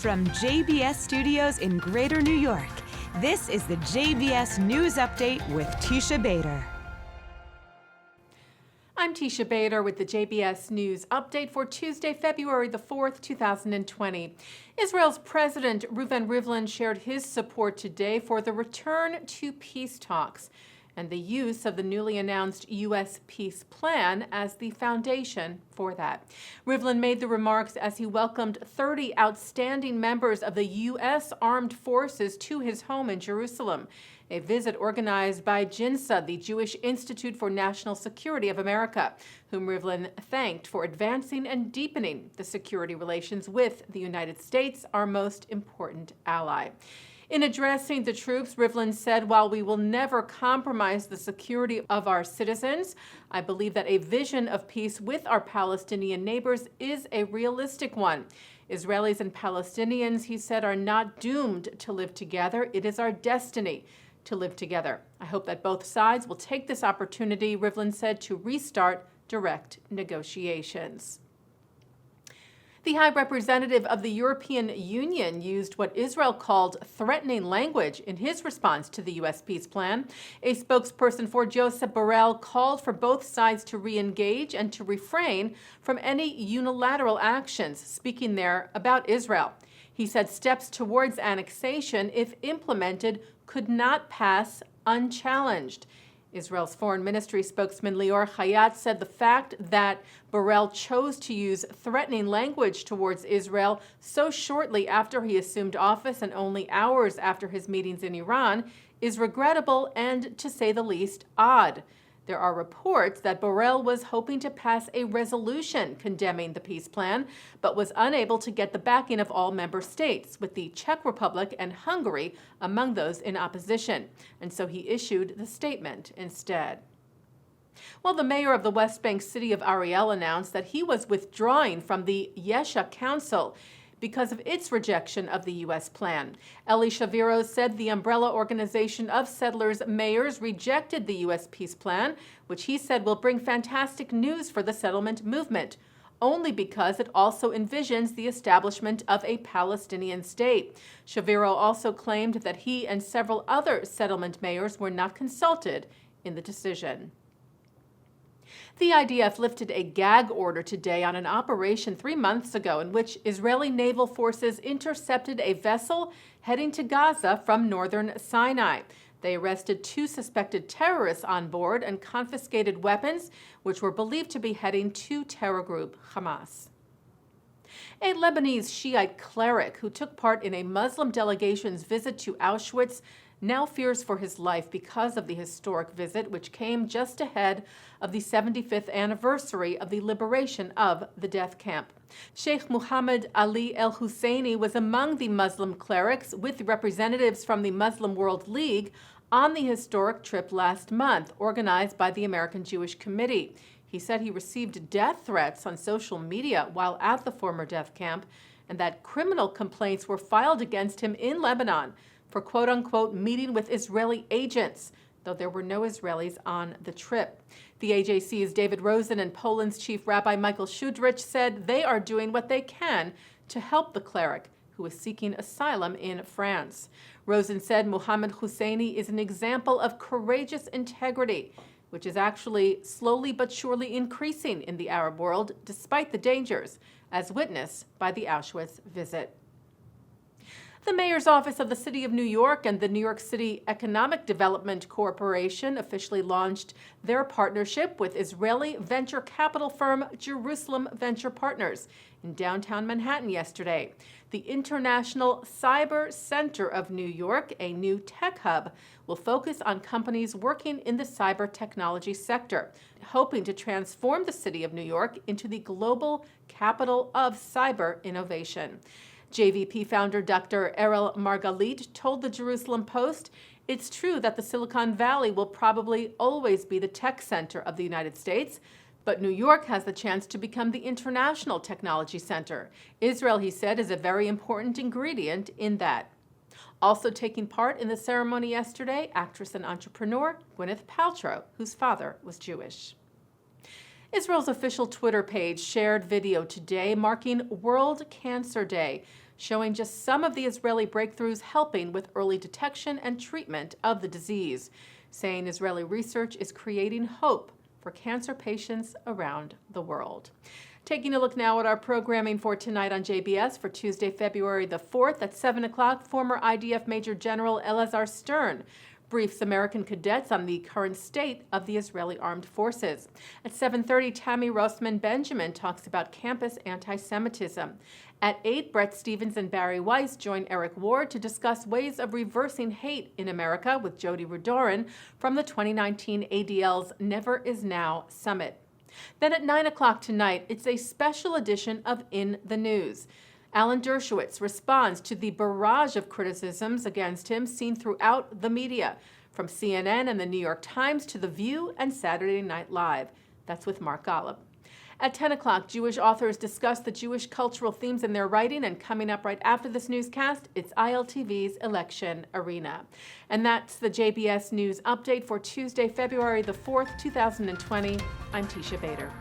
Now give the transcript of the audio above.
From JBS Studios in Greater New York, this is the JBS News Update with Teisha Bader. I'm Teisha Bader with the JBS News Update for Tuesday, February the 4th, 2020. Israel's President Rivlin shared his support today for the return to peace talks and the use of the newly announced U.S. peace plan as the foundation for that. Rivlin made the remarks as he welcomed 30 outstanding members of the U.S. Armed Forces to his home in Jerusalem, a visit organized by JINSA, the Jewish Institute for National Security of America, whom Rivlin thanked for advancing and deepening the security relations with the United States, our most important ally. In addressing the troops, Rivlin said, "While we will never compromise the security of our citizens, I believe that a vision of peace with our Palestinian neighbors is a realistic one. Israelis and Palestinians," he said, "are not doomed to live together. It is our destiny to live together. I hope that both sides will take this opportunity," Rivlin said, "to restart direct negotiations." The High Representative of the European Union used what Israel called threatening language in his response to the U.S. peace plan. A spokesperson for Josep Borrell called for both sides to re-engage and to refrain from any unilateral actions, speaking there about Israel. He said steps towards annexation, if implemented, could not pass unchallenged. Israel's foreign ministry spokesman Lior Hayat said the fact that Borrell chose to use threatening language towards Israel so shortly after he assumed office and only hours after his meetings in Iran is regrettable and, to say the least, odd. There are reports that Borrell was hoping to pass a resolution condemning the peace plan, but was unable to get the backing of all member states, with the Czech Republic and Hungary among those in opposition, and so he issued the statement instead. Well, the mayor of the West Bank city of Ariel announced that he was withdrawing from the Yesha Council because of its rejection of the U.S. plan. Eli Shaviro said the umbrella organization of settlers' mayors rejected the U.S. peace plan, which he said will bring fantastic news for the settlement movement, only because it also envisions the establishment of a Palestinian state. Shaviro also claimed that he and several other settlement mayors were not consulted in the decision. The IDF lifted a gag order today on an operation 3 months ago in which Israeli naval forces intercepted a vessel heading to Gaza from northern Sinai. They arrested 2 suspected terrorists on board and confiscated weapons, which were believed to be heading to terror group Hamas. A Lebanese Shiite cleric who took part in a Muslim delegation's visit to Auschwitz now fears for his life because of the historic visit, which came just ahead of the 75th anniversary of the liberation of the death camp. Sheikh Muhammad Ali El-Husseini was among the Muslim clerics with representatives from the Muslim World League on the historic trip last month, organized by the American Jewish Committee. He said he received death threats on social media while at the former death camp, and that criminal complaints were filed against him in Lebanon for quote-unquote meeting with Israeli agents, though there were no Israelis on the trip. The AJC's David Rosen and Poland's Chief Rabbi Michael Shudrich said they are doing what they can to help the cleric, who is seeking asylum in France. Rosen said Muhammad Husseini is an example of courageous integrity, which is actually slowly but surely increasing in the Arab world, despite the dangers, as witnessed by the Auschwitz visit. The mayor's office of the City of New York and the New York City Economic Development Corporation officially launched their partnership with Israeli venture capital firm Jerusalem Venture Partners in downtown Manhattan yesterday. The International Cyber Center of New York, a new tech hub, will focus on companies working in the cyber technology sector, hoping to transform the City of New York into the global capital of cyber innovation. JVP founder Dr. Ariel Margalit told the Jerusalem Post, "It's true that the Silicon Valley will probably always be the tech center of the United States, but New York has the chance to become the international technology center. Israel," he said, "is a very important ingredient in that." Also taking part in the ceremony yesterday, actress and entrepreneur Gwyneth Paltrow, whose father was Jewish. Israel's official Twitter page shared video today marking World Cancer Day, showing just some of the Israeli breakthroughs helping with early detection and treatment of the disease, saying Israeli research is creating hope for cancer patients around the world. Taking a look now at our programming for tonight on JBS for Tuesday, February the 4th at 7 o'clock, former IDF Major General Elazar Stern briefs American cadets on the current state of the Israeli armed forces. At 7:30, Tammy Rossman-Benjamin talks about campus anti-Semitism. At 8, Brett Stevens and Barry Weiss join Eric Ward to discuss ways of reversing hate in America with Jody Rudorin from the 2019 ADL's Never Is Now Summit. Then at 9 o'clock tonight, it's a special edition of In the News. Alan Dershowitz responds to the barrage of criticisms against him seen throughout the media, from CNN and the New York Times to The View and Saturday Night Live. That's with Mark Golub. At 10 o'clock, Jewish authors discuss the Jewish cultural themes in their writing, and coming up right after this newscast, it's ILTV's Election Arena. And that's the JBS News Update for Tuesday, February the 4th, 2020. I'm Teisha Bader.